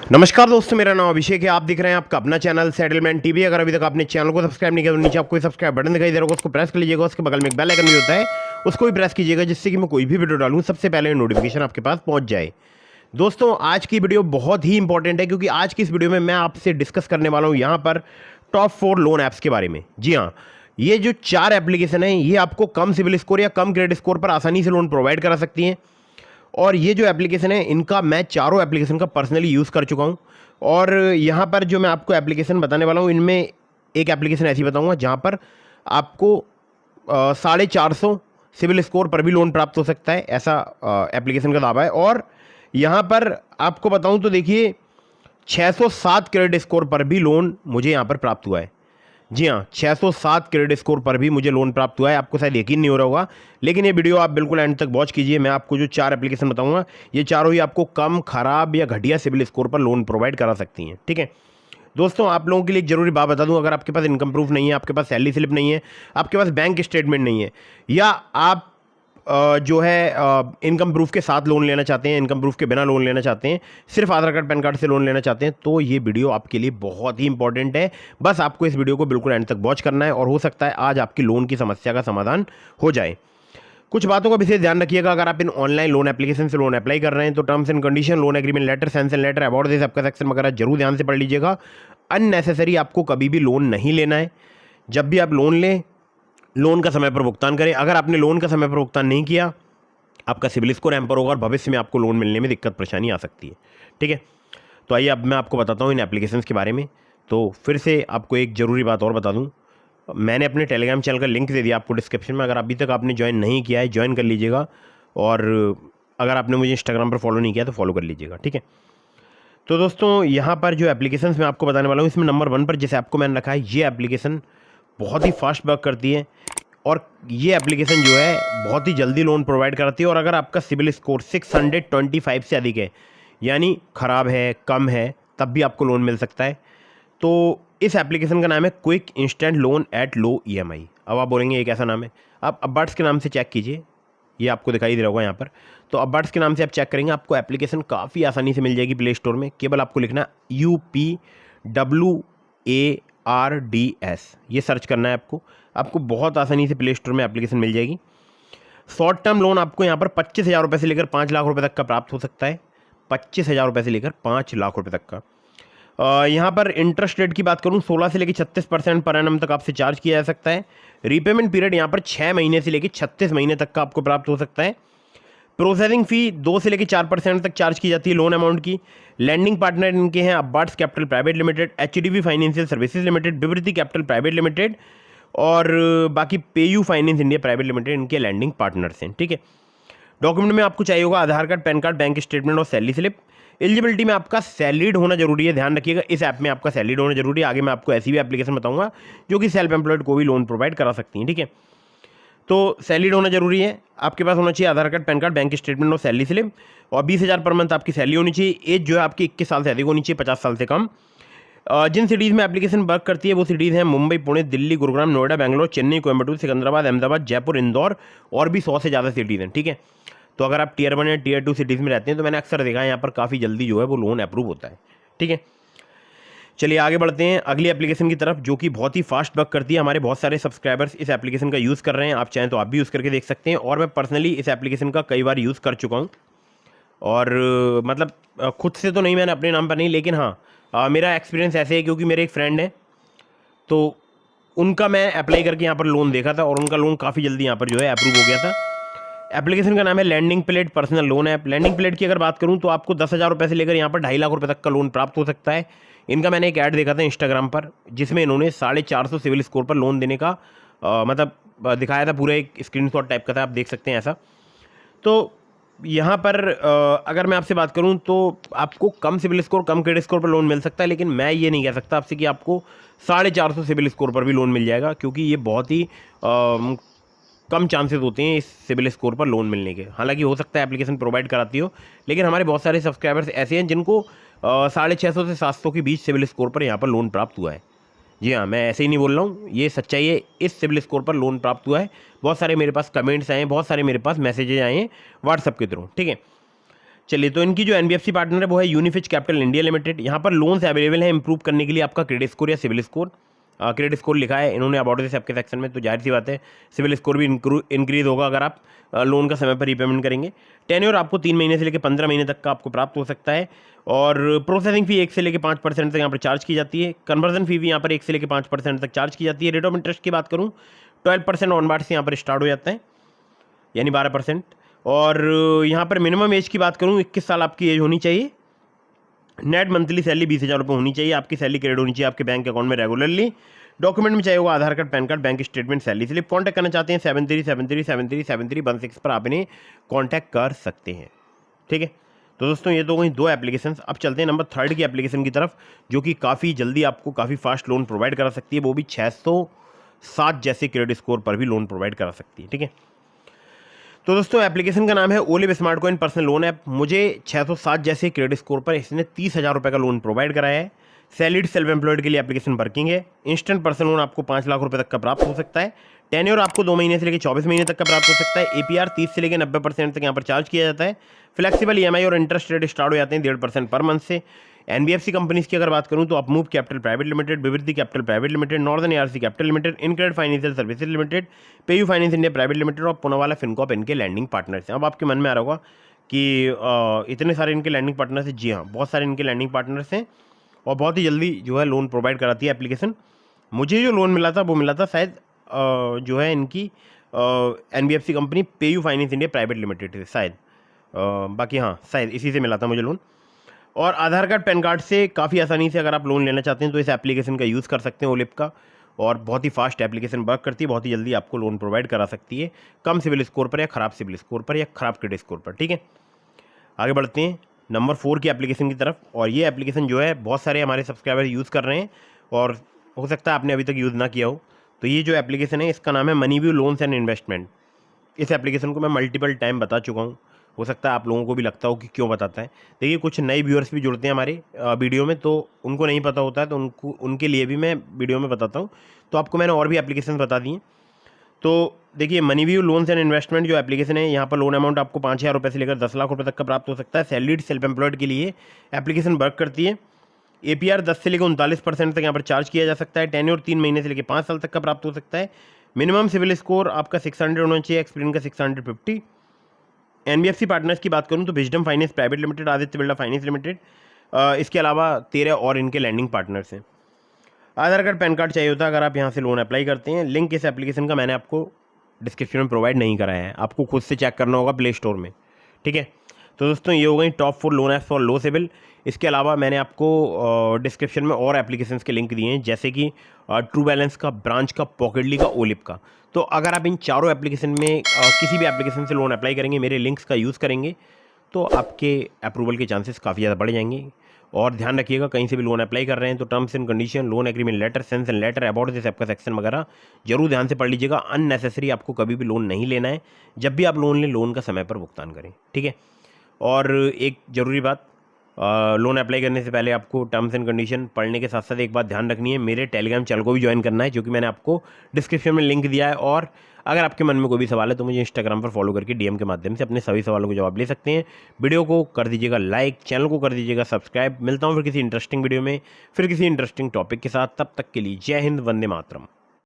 नमस्कार दोस्तों, मेरा नाम अभिषेक है। आप दिख रहे हैं आपका अपना चैनल सेटलमेंट टीवी। अगर अभी तक आपने चैनल को सब्सक्राइब नहीं किया तो नीचे आपको सब्सक्राइब बटन दिखाई दे रहा होगा, उसको प्रेस कर लीजिएगा। उसके बगल में एक बेल आइकन भी होता है, उसको भी प्रेस कीजिएगा, जिससे कि मैं कोई भी वीडियो डालूं सबसे पहले नोटिफिकेशन आपके पास पहुंच जाए। दोस्तों, आज की वीडियो बहुत ही इंपॉर्टेंट है, क्योंकि आज की इस वीडियो में मैं आपसे डिस्कस करने वाला हूँ यहाँ पर टॉप 4 लोन ऐप्स के बारे में। जी हाँ, ये जो 4 एप्लीकेशन है ये आपको कम सिविल स्कोर या कम क्रेडिट स्कोर पर आसानी से लोन प्रोवाइड करा सकती हैं। और ये जो एप्लीकेशन है इनका मैं चारों एप्लीकेशन का पर्सनली यूज़ कर चुका हूँ। और यहाँ पर जो मैं आपको एप्लीकेशन बताने वाला हूँ, इनमें एक एप्लीकेशन ऐसी बताऊँगा जहाँ पर आपको 450 सिविल स्कोर पर भी लोन प्राप्त हो सकता है, ऐसा एप्लीकेशन का दावा है। और यहाँ पर आपको बताऊँ तो देखिए 607 क्रेडिट स्कोर पर भी लोन मुझे यहाँ पर प्राप्त हुआ है। जी हाँ, 607 क्रेडिट स्कोर पर भी मुझे लोन प्राप्त हुआ है। आपको शायद यकीन नहीं हो रहा होगा, लेकिन ये वीडियो आप बिल्कुल एंड तक वॉच कीजिए। मैं आपको जो 4 एप्लीकेशन बताऊंगा ये चारों ही आपको कम, खराब या घटिया सिविल स्कोर पर लोन प्रोवाइड करा सकती हैं। ठीक है दोस्तों, आप लोगों के लिए एक जरूरी बात बता दूं, अगर आपके पास इनकम प्रूफ नहीं है, आपके पास सैलरी स्लिप नहीं है, आपके पास बैंक स्टेटमेंट नहीं है, या आप जो है इनकम प्रूफ के साथ लोन लेना चाहते हैं, इनकम प्रूफ के बिना लोन लेना चाहते हैं, सिर्फ आधार कार्ड पैन कार्ड से लोन लेना चाहते हैं, तो ये वीडियो आपके लिए बहुत ही इंपॉर्टेंट है। बस आपको इस वीडियो को बिल्कुल एंड तक वॉच करना है और हो सकता है आज आपकी लोन की समस्या का समाधान हो जाए। कुछ बातों का विशेष ध्यान रखिएगा। अगर आप इन ऑनलाइन लोन एप्लीकेशन से लोन अप्लाई कर रहे हैं तो terms and condition, loan agreement letter, sanction letter, about this आपका सेक्शन वगैरह जरूर ध्यान से पढ़ लीजिएगा। अननेसेसरी आपको कभी भी लोन नहीं लेना है। जब भी आप लोन लें, लोन का समय पर भुगतान करें। अगर आपने लोन का समय पर भुगतान नहीं किया, आपका सिविल स्कोर हैम्पर होगा और भविष्य में आपको लोन मिलने में दिक्कत परेशानी आ सकती है। ठीक है, तो आइए अब मैं आपको बताता हूँ इन एप्लीकेशंस के बारे में। तो फिर से आपको एक ज़रूरी बात और बता दूँ, मैंने अपने टेलीग्राम चैनल का लिंक दे दिया आपको डिस्क्रिप्शन में। अगर अभी तक आपने ज्वाइन नहीं किया है, ज्वाइन कर लीजिएगा। और अगर आपने मुझे इंस्टाग्राम पर फॉलो नहीं किया तो फॉलो कर लीजिएगा। ठीक है, तो दोस्तों यहाँ पर जो एप्लीकेशंस मैं आपको बताने वाला हूँ, इसमें नंबर 1 पर जैसे आपको मैंने रखा है, ये एप्लीकेशन बहुत ही फास्ट वर्क करती है। और ये एप्लीकेशन जो है बहुत ही जल्दी लोन प्रोवाइड कराती है। और अगर आपका सिविल स्कोर 625 से अधिक है, यानी ख़राब है, कम है, तब भी आपको लोन मिल सकता है। तो इस एप्लीकेशन का नाम है quick instant loan at low EMI। अब आप बोलेंगे ये कैसा नाम है? आप अबार्ट्स के नाम से चेक कीजिए, ये आपको दिखाई दे रहा होगा यहाँ पर। तो अबार्ट्स के नाम से आप चेक करेंगे, आपको एप्लीकेशन काफ़ी आसानी से मिल जाएगी प्ले स्टोर में। केवल आपको लिखना UPWARDS, ये सर्च करना है आपको बहुत आसानी से प्ले स्टोर में एप्लीकेशन मिल जाएगी। शॉर्ट टर्म लोन आपको यहाँ पर 25,000 रुपये से लेकर 5 लाख रुपए तक का प्राप्त हो सकता है। 25,000 रुपये से लेकर 5 लाख रुपए तक का। यहाँ पर इंटरेस्ट रेट की बात करूँ, 16 से लेकर 36% पर एनम तक आपसे चार्ज किया जा सकता है। रीपेमेंट पीरियड यहाँ पर 6 महीने से लेकर 36 महीने तक का आपको प्राप्त हो सकता है। प्रोसेसिंग फ़ी 2 से लेकर 4% तक चार्ज की जाती है लोन अमाउंट की। लैंडिंग पार्टनर इनके हैं अबार्ट्स capital private limited, HDB financial services limited, Vivriti capital private limited, और बाकी PayU finance India private limited इनके लैंडिंग पार्टनर्स हैं। ठीक है, डॉक्यूमेंट में आपको चाहिए होगा Aadhaar card, PAN card, bank statement और सैलरी स्लिप। एलिजिबिलिटी में आपका सैलरीड होना जरूरी है, ध्यान रखिएगा, इस ऐप में आपका सैलरीड होना जरूरी है। आगे मैं आपको ऐसी भी एप्लीकेशन बताऊंगा जो कि सेल्फ एम्प्लॉयड को भी लोन प्रोवाइड करा सकती हैं। ठीक है, तो सैलरीड होना जरूरी है, आपके पास होना चाहिए Aadhaar card, PAN card, bank statement और सैलरी स्लिप, और 20,000 पर मंथ आपकी सैलरी होनी चाहिए। एज जो है आपकी 21 साल से अधिक होनी चाहिए, 50 साल से कम। जिन सिटीज़ में एप्लीकेशन वर्क करती है वो सिटीज़ हैं मुंबई, पुणे, दिल्ली, गुरुग्राम, नोएडा, बेंगलोर, चेन्नई, कोयम्बटूर, सिकंदराबाद, अहमदाबाद, जयपुर, इंदौर, और भी 100 से ज़्यादा सिटीज़ हैं। ठीक है, तो अगर आप टियर 1 या टियर 2 सिटीज़ में रहते हैं तो मैंने अक्सर देखा है यहाँ पर काफ़ी जल्दी जो है वो लोन अप्रूव होता है। ठीक है, चलिए आगे बढ़ते हैं अगली एप्लीकेशन की तरफ, जो कि बहुत ही फास्ट वर्क करती है। हमारे बहुत सारे सब्सक्राइबर्स इस एप्लीकेशन का यूज़ कर रहे हैं, आप चाहें तो आप भी यूज़ करके देख सकते हैं। और मैं पर्सनली इस एप्लीकेशन का कई बार यूज़ कर चुका हूँ। और मतलब खुद से तो नहीं, मैंने अपने नाम पर नहीं, लेकिन हाँ मेरा एक्सपीरियंस ऐसे है क्योंकि मेरे एक फ्रेंड है, तो उनका मैं अप्लाई करके यहाँ पर लोन देखा था और उनका लोन काफ़ी जल्दी यहाँ पर जो है अप्रूव हो गया था। एप्लीकेशन का नाम है Lending Plate personal loan app. Lending Plate की अगर बात करूँ तो आपको 10,000 रुपये से लेकर यहाँ पर 2.5 लाख रुपये तक का लोन प्राप्त हो सकता है। इनका मैंने एक ऐड देखा था इंस्टाग्राम पर, जिसमें इन्होंने 450 सिविल स्कोर पर लोन देने का मतलब दिखाया था, पूरा एक स्क्रीनशॉट टाइप का था, आप देख सकते हैं ऐसा। तो यहाँ पर अगर मैं आपसे बात करूँ तो आपको कम सिविल स्कोर, कम क्रेडिट स्कोर पर लोन मिल सकता है, लेकिन मैं ये नहीं कह सकता आपसे कि आपको 450 सिविल स्कोर पर भी लोन मिल जाएगा, क्योंकि ये बहुत ही कम चांसेस होते हैं इस सिविल स्कोर पर लोन मिलने के। हालांकि हो सकता है एप्लीकेशन प्रोवाइड कराती हो, लेकिन हमारे बहुत सारे सब्सक्राइबर्स ऐसे हैं जिनको 650 से 700 के बीच सिविल स्कोर पर यहाँ पर लोन प्राप्त हुआ है। जी हाँ, मैं ऐसे ही नहीं बोल रहा हूँ, ये सच्चाई है, इस सिविल स्कोर पर लोन प्राप्त हुआ है। बहुत सारे मेरे पास कमेंट्स आए हैं, बहुत सारे मेरे पास मैसेजेज आए हैं व्हाट्सअप के थ्रू। ठीक है, चलिए, तो इनकी जो एनबीएफसी पार्टनर है वो है यूनिफिच कैपिटल इंडिया लिमिटेड। यहाँ पर लोन्स अवेलेबल हैं इंप्रूव करने के लिए आपका क्रेडिट स्कोर या सिविल स्कोर। क्रेडिट स्कोर लिखा है इन्होंने अबाउट दिस आपके सेक्शन में, तो जाहिर सी बात है सिविल स्कोर भी इंक्रीज होगा अगर आप लोन का समय पर रीपेमेंट करेंगे। टेन्योर आपको 3 महीने से लेकर 15 महीने तक का आपको प्राप्त हो सकता है। और प्रोसेसिंग फ़ी 1 से लेकर 5% तक यहाँ पर चार्ज की जाती है। कन्वर्जन फी भी यहाँ पर 1 से लेकर 5% तक चार्ज की जाती है। रेट ऑफ इंटरेस्ट की बात करूँ 12% ऑनवार्ड से यहाँ पर स्टार्ट हो जाता है, यानी 12%। और यहाँ पर मिनिमम एज की बात करूँ 21 साल आपकी एज होनी चाहिए। नेट मंथली सैलरी 20,000 रुपये होनी चाहिए। आपकी सैलरी क्रेडिट होनी चाहिए आपके बैंक अकाउंट में रेगुलरली। डॉक्यूमेंट में चाहिए होगा Aadhaar card, PAN card, bank statement, salary slip. Contact करना चाहते हैं 7373737316 पर आप इन्हें कॉन्टैक्ट कर सकते हैं। ठीक है, तो दोस्तों ये तो गई 2 एप्लीकेशंस। अब चलते हैं नंबर 3 की एप्लीकेशन की तरफ, जो कि काफ़ी जल्दी आपको काफ़ी फास्ट लोन प्रोवाइड करा सकती है, वो भी 607 जैसे क्रेडिट स्कोर पर भी लोन प्रोवाइड करा सकती है। ठीक है, तो दोस्तों एप्लीकेशन का नाम है olive smart coin personal loan app. मुझे 607 जैसे क्रेडिट स्कोर पर इसने 30,000 रुपये का लोन प्रोवाइड कराया है। सैलरीड सेल्फ एम्प्लॉयड के लिए एप्लीकेशन वर्किंग है। इंस्टेंट पर्सनल लोन आपको 5 लाख रुपये तक का प्राप्त हो सकता है। टेन्योर आपको 2 महीने से लेकर 24 महीने तक का प्राप्त हो सकता है। एपीआर 30 से लेकर 90% तक यहाँ पर चार्ज किया जाता है। फ्लेक्सिबल ईएमआई और इंटरेस्ट रेट स्टार्ट हो जाते हैं 1.5% पर मंथ से। एनबीएफसी कंपनीज की अगर बात करूं तो Upmove capital private limited, Vivriddhi capital private limited, northern ARC capital limited, InCred financial services limited, PayU finance India private limited और पुनावाला फिनकॉप इनके लैंडिंग पार्टनर्स हैं। अब आपके मन में आ रहा होगा कि इतने सारे इनके लैंडिंग पार्टनर्स हैं। जी हाँ, बहुत सारे इनके लैंडिंग पार्टनर्स हैं और बहुत ही जल्दी जो है लोन प्रोवाइड कराती है एप्लीकेशन। मुझे जो लोन मिला था वो मिला था शायद जो है इनकी NBFC company PayU finance India private limited से शायद, बाकी हाँ शायद इसी से मिला था मुझे लोन। और आधार कार्ड, पैन कार्ड से काफ़ी आसानी से अगर आप लोन लेना चाहते हैं तो इस एप्लीकेशन का यूज़ कर सकते हैं ओलिव का। और बहुत ही फास्ट एप्लीकेशन वर्क करती है, बहुत ही जल्दी आपको लोन प्रोवाइड करा सकती है, कम सिविल स्कोर पर या ख़राब सिविल स्कोर पर या ख़राब क्रेडिट स्कोर पर। ठीक है, आगे बढ़ते हैं नंबर 4 की एप्लीकेशन की तरफ। और ये एप्लीकेशन जो है बहुत सारे हमारे सब्सक्राइबर यूज़ कर रहे हैं और हो सकता है आपने अभी तक यूज़ ना किया हो। तो ये जो एप्लीकेशन है इसका नाम है मनीव्यू लोन्स एंड इन्वेस्टमेंट। इस एप्लीकेशन को मैं मल्टीपल टाइम बता चुका हूँ, हो सकता है आप लोगों को भी लगता हो कि क्यों बताता है। देखिए कुछ नए व्यूअर्स भी जुड़ते हैं हमारे वीडियो में, तो उनको नहीं पता होता है, तो उनके लिए भी मैं वीडियो में बताता हूँ। तो आपको मैंने और भी एप्लीकेशन बता दी हैं। तो देखिए मनीव्यू लोन्स एंड इन्वेस्टमेंट जो एप्लीकेशन है, यहाँ पर लोन अमाउंट आपको 5,000 रुपये से लेकर 10 लाख रुपये तक का प्राप्त हो सकता है। सैलरीड सेल्फ एम्प्लॉयड के लिए एप्लीकेशन वर्क करती है। एपीआर 10 से लेकर 39% तक यहाँ पर चार्ज किया जा सकता है। टेन्योर 3 महीने से लेकर 5 साल तक का प्राप्त हो सकता है। मिनिमम सिविल स्कोर आपका 600 होना चाहिए, एक्सपीरियंस का 650। एनबीएफसी पार्टनर्स की बात करूं तो wisdom finance private limited, Aditya Birla finance limited, इसके अलावा 13 और इनके लैंडिंग पार्टनर्स हैं। आधार कार्ड, पैन कार्ड चाहिए होता है अगर आप यहां से लोन अप्लाई करते हैं। लिंक इस एप्लीकेशन का मैंने आपको डिस्क्रिप्शन में प्रोवाइड नहीं कराया है, आपको खुद से चेक करना होगा प्ले स्टोर में। ठीक है, तो दोस्तों ये हो गई top 4 loan apps for low CIBIL. इसके अलावा मैंने आपको डिस्क्रिप्शन में और एप्लीकेशंस के लिंक दिए हैं, जैसे कि ट्रू बैलेंस का, ब्रांच का, पॉकेटली का, ओलिव का। तो अगर आप इन चारों एप्लीकेशन में किसी भी एप्लीकेशन से लोन अप्लाई करेंगे, मेरे लिंक्स का यूज़ करेंगे, तो आपके अप्रूवल के चांसेस काफ़ी ज़्यादा बढ़ जाएंगे। और ध्यान रखिएगा कहीं से भी लोन अप्लाई कर रहे हैं तो terms and condition, loan agreement letter, sanction letter, about this app का सेक्शन वगैरह जरूर ध्यान से पढ़ लीजिएगा। अननेसेसरी आपको कभी भी लोन नहीं लेना है। जब भी आप लोन लें, लोन का समय पर भुगतान करें। ठीक है, और एक ज़रूरी बात, लोन अप्लाई करने से पहले आपको टर्म्स एंड कंडीशन पढ़ने के साथ साथ एक बात ध्यान रखनी है, मेरे टेलीग्राम चैनल को भी ज्वाइन करना है, जो कि मैंने आपको डिस्क्रिप्शन में लिंक दिया है। और अगर आपके मन में कोई भी सवाल है तो मुझे इंस्टाग्राम पर फॉलो करके डीएम के माध्यम से अपने सभी सवालों को जवाब ले सकते हैं। वीडियो को कर दीजिएगा लाइक, चैनल को कर दीजिएगा सब्सक्राइब। मिलता हूँ फिर किसी इंटरेस्टिंग वीडियो में, फिर किसी इंटरेस्टिंग टॉपिक के साथ। तब तक के लिए जय हिंद, वंदे मातरम।